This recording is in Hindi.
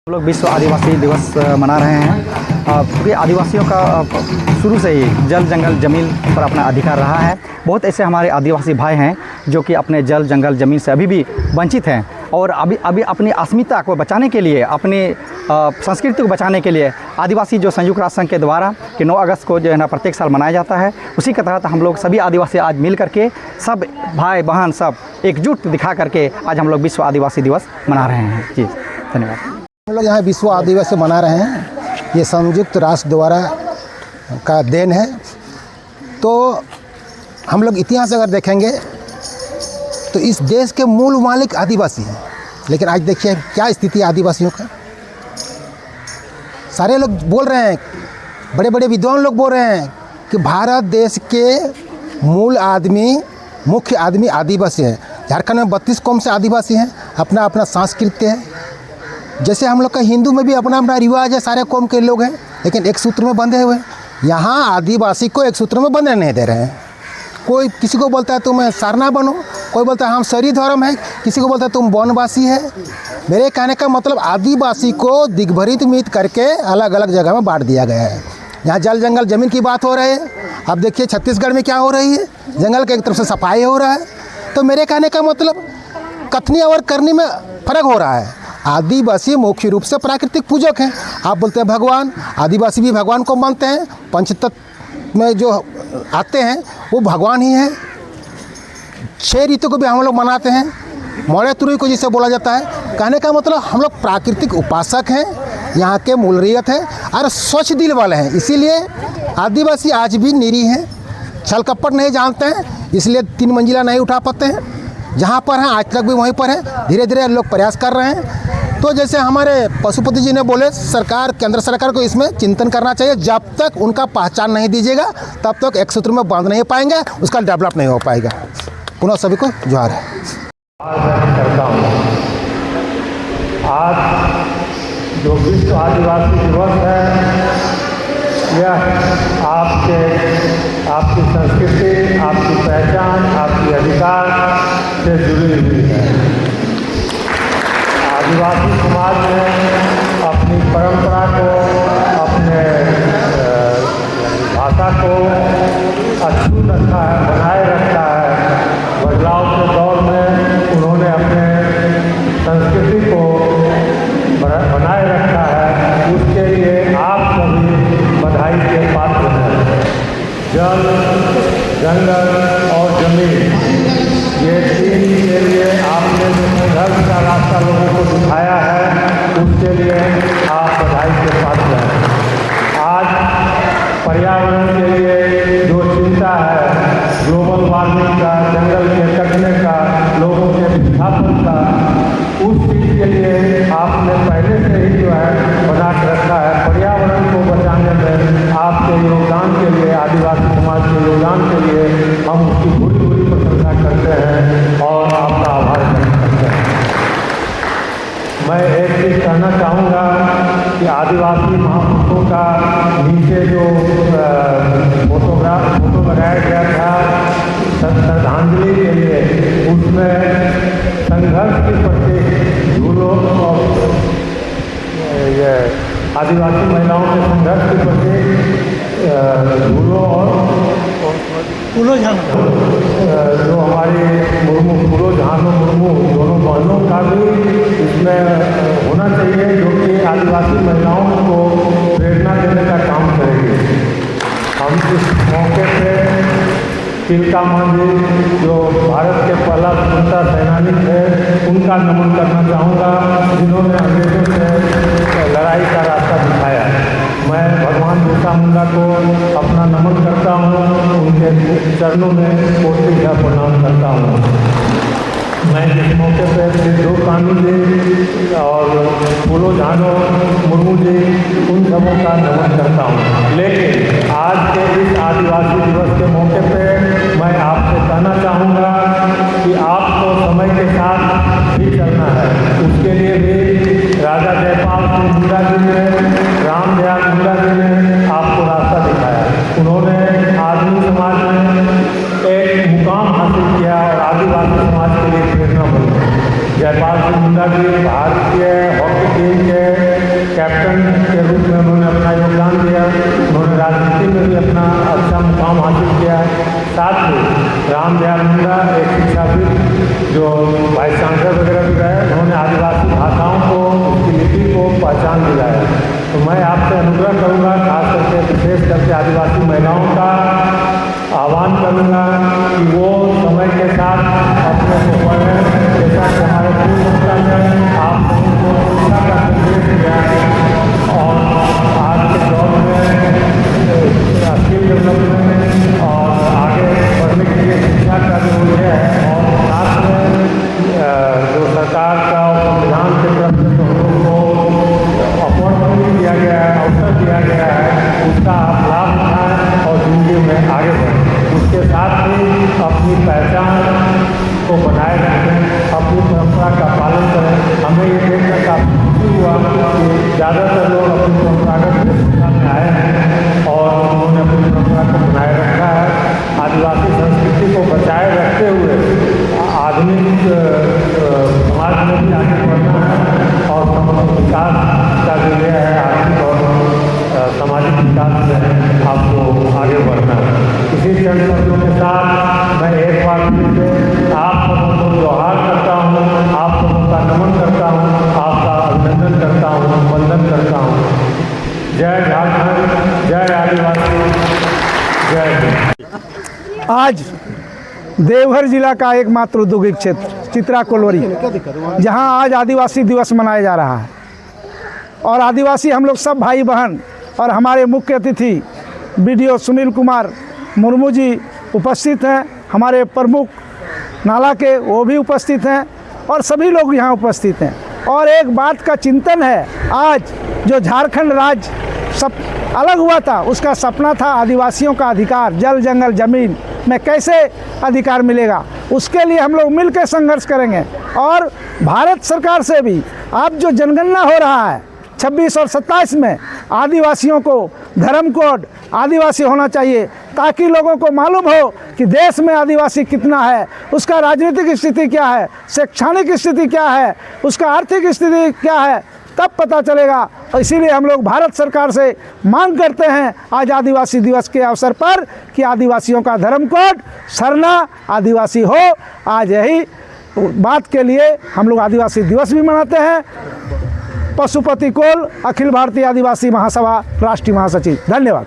हम लोग विश्व आदिवासी दिवस मना रहे हैं। क्योंकि आदिवासियों का शुरू से ही जल जंगल ज़मीन पर अपना अधिकार रहा है। बहुत ऐसे हमारे आदिवासी भाई हैं जो कि अपने जल जंगल ज़मीन से अभी भी वंचित हैं और अभी अपनी अस्मिता को बचाने के लिए, अपनी संस्कृति को बचाने के लिए आदिवासी जो संयुक्त राष्ट्र संघ के द्वारा कि 9 अगस्त को जो है ना प्रत्येक साल मनाया जाता है, उसी के तहत हम लोग सभी आदिवासी आज मिल करके सब भाई बहन सब एकजुट दिखा करके आज हम लोग विश्व आदिवासी दिवस मना रहे हैं। जी धन्यवाद। हम लोग यहाँ विश्व आदिवासी मना रहे हैं, ये संयुक्त राष्ट्र द्वारा का देन है। तो हम लोग इतिहास अगर देखेंगे तो इस देश के मूल मालिक आदिवासी हैं, लेकिन आज देखिए क्या स्थिति है आदिवासियों का। सारे लोग बोल रहे हैं, बड़े बड़े विद्वान लोग बोल रहे हैं कि भारत देश के मूल आदमी, मुख्य आदमी आदिवासी हैं। झारखंड में 32 कौम से आदिवासी हैं, अपना अपना संस्कृति है। जैसे हम लोग का हिंदू में भी अपना अपना रिवाज है, सारे कौम के लोग हैं, लेकिन एक सूत्र में बंधे हुए हैं। यहाँ आदिवासी को एक सूत्र में बंधने नहीं दे रहे हैं। कोई किसी को बोलता है तुम सारना बनो, कोई बोलता है हम शरीर धर्म है, किसी को बोलता है तुम वनवासी है। मेरे कहने का मतलब आदिवासी को दिग्भरित मित करके अलग अलग जगह में बांट दिया गया है। यहाँ जल जंगल ज़मीन की बात हो रही है, अब देखिए छत्तीसगढ़ में क्या हो रही है, जंगल के एक तरफ से सफाई हो रहा है। तो मेरे कहने का मतलब कथनी और करनी में फ़र्क हो रहा है। आदिवासी मुख्य रूप से प्राकृतिक पूजक हैं। आप बोलते हैं भगवान, आदिवासी भी भगवान को मानते हैं। पंचतत्व में जो आते हैं वो भगवान ही हैं। 6 ऋतु को भी हम लोग मनाते हैं, मौर्य तुरई को जिसे बोला जाता है। कहने का मतलब हम लोग प्राकृतिक उपासक हैं, यहाँ के मूलरियत है और स्वच्छ दिल वाले हैं। इसीलिए आदिवासी आज भी निरीह हैं, छल कपट नहीं जानते हैं, इसलिए 3 मंजिला नहीं उठा पाते हैं। जहाँ पर हैं आज तक भी वहीं पर है। धीरे धीरे लोग प्रयास कर रहे हैं। तो जैसे हमारे पशुपति जी ने बोले, सरकार, केंद्र सरकार को इसमें चिंतन करना चाहिए। जब तक उनका पहचान नहीं दीजिएगा तब तक एक सूत्र में बांध नहीं पाएंगे, उसका डेवलप नहीं हो पाएगा। पुनः सभी को जोहार है। करता हूँ आज जो विश्व आदिवासी दिवस है, यह आपकी संस्कृति, आपकी पहचान, आपकी अधिकार से जुड़ी हुई है। आदिवासी समाज ने अपनी परंपरा को, अपने भाषा को अछूत रखा है, बनाए रखा है। बदलाव के दौर में उन्होंने अपने संस्कृति को बनाए रखा है। उसके लिए आप सभी बधाई के पात्र हैं। जल, जंगल और जमीन, ये 3 के लिए आपने जो संघर्ष का रास्ता लोगों को दिखाया है, उसके लिए आप बधाई के पात्र हैं। आज पर्यावरण के लिए जो चिंता है, ग्लोबल वार्मिंग का, जंगल के कटने का, लोगों के विस्थापन का, उस चीज़ के लिए आपने पहले से ही जो है बना के रखा है। पर्यावरण को बचाने में आपके योगदान के लिए, आदिवासी समाज के योगदान के लिए हम उसकी भूरी भूरी प्रशंसा करते हैं और आपका आभार व्यक्त करते हैं। मैं एक चीज़ कहना चाहूँगा कि आदिवासी महापुरुषों का नीचे जो फोटो लगाया गया था श्रद्धांजलि के लिए, उसमें संघर्ष के प्रति झूलों और ये आदिवासी महिलाओं के संघर्ष के प्रति झूलों और फूलो झानो, जो हमारी फूलो झानो मुर्मू दोनों बहनों का भी इसमें होना चाहिए, जो कि आदिवासी महिलाओं को प्रेरणा देने का काम करेगी। हम इस मौके पे तिलका मांझी, जो भारत के पहला स्वतंत्रता सेनानी थे, उनका नमन करना चाहूँगा, जिन्होंने अंग्रेजों से लड़ाई का रास्ता दिखाया। मैं भगवान बिरसा मुंडा को अपना नमन करता हूँ, उनके चरणों में कोटि प्रणाम करता हूँ। मैं इस मौके पर सिद्धू कानू जी और फूलो झानो मुर्मू जी, उन सबों का नमन करता हूँ। लेकिन आज के इस आदिवासी दिवस के मौके पर मैं आपसे कहना चाहूँगा कि आपको समय के साथ भी चलना है। उसके लिए भी राजा जयपाल सिंह मुंडा जी ने, राम दयाल मुंडा जी ने आपको रास्ता दिखाया। उन्होंने आदिवासी समाज में एक मुकाम हासिल किया और आदिवासी समाज के लिए प्रेरणा बनी। जयपाल सिंह मुंडा जी भारतीय हॉकी टीम के राम दयाल मुंडा एक शिक्षाविद जो वाइस चांसलर वगैरह भी रहे, उन्होंने आदिवासी भाषाओं को, उसकी लिपि को पहचान दिलाया। तो मैं आपसे अनुग्रह करूँगा, खास करके विशेष करके आदिवासी महिलाओं का आह्वान करूँगा कि वो समय के साथ अपने को पढ़ें। जैसा कि हमारे पूर्व वक्ता ने आप लोगों को शिक्षा का संदेश दिया है और आज के दौर में स्किल डेवलपमेंट और आगे बढ़ने के लिए शिक्षा का जो है, और साथ में जो सरकार का और संविधान के तरफ से जो हम लोगों को अपॉर्चुनिटी दिया गया है, अवसर दिया गया है, उसका आप लाभ उठाएं और जिंदगी में आगे बढ़ें। उसके साथ ही अपनी पहचान को बनाए रखें, अपनी परंपरा का पालन करें। हमें ये देखकर काफ़ी खुशी हुआ कि ज़्यादातर लोग अपनी परंपरागत वेशभूषा में आए हैं और उन्होंने अपनी परंपरा को बनाए रखा है। आदिवासी संस्कृति को बचाए रखते हुए आधुनिक समाज में भी आगे बढ़ना है और विकास का जो ये है आर्थिक और सामाजिक विकास में आपको आगे बढ़ना है। इसी चरण शब्दों के साथ मैं एक बार फिर से आप सबों को जोहार करता हूँ, आप सबों का नमन करता हूँ, आपका अभिनंदन करता हूँ, वंदन करता हूँ। जय झारखंड, जय आदिवासी, जय हिंद। आज देवघर जिला का एकमात्र औद्योगिक क्षेत्र चित्रा कोलवरी, जहां आज आदिवासी दिवस मनाया जा रहा है और आदिवासी हम लोग सब भाई बहन और हमारे मुख्य अतिथि BDO सुनील कुमार मुर्मू जी उपस्थित हैं। हमारे प्रमुख नाला के वो भी उपस्थित हैं और सभी लोग यहाँ उपस्थित हैं। और एक बात का चिंतन है, आज जो झारखंड राज्य सब अलग हुआ था, उसका सपना था आदिवासियों का अधिकार, जल जंगल ज़मीन में कैसे अधिकार मिलेगा, उसके लिए हम लोग मिलकर संघर्ष करेंगे। और भारत सरकार से भी अब जो जनगणना हो रहा है 26 और 27 में, आदिवासियों को धर्म कोड आदिवासी होना चाहिए, ताकि लोगों को मालूम हो कि देश में आदिवासी कितना है, उसका राजनीतिक स्थिति क्या है, शैक्षणिक स्थिति क्या है, उसका आर्थिक स्थिति क्या है, तब पता चलेगा। और इसीलिए हम लोग भारत सरकार से मांग करते हैं आज आदिवासी दिवस के अवसर पर कि आदिवासियों का धर्म कोड सरना आदिवासी हो। आज यही बात के लिए हम लोग आदिवासी दिवस भी मनाते हैं। पशुपति कोल, अखिल भारतीय आदिवासी महासभा, राष्ट्रीय महासचिव। धन्यवाद।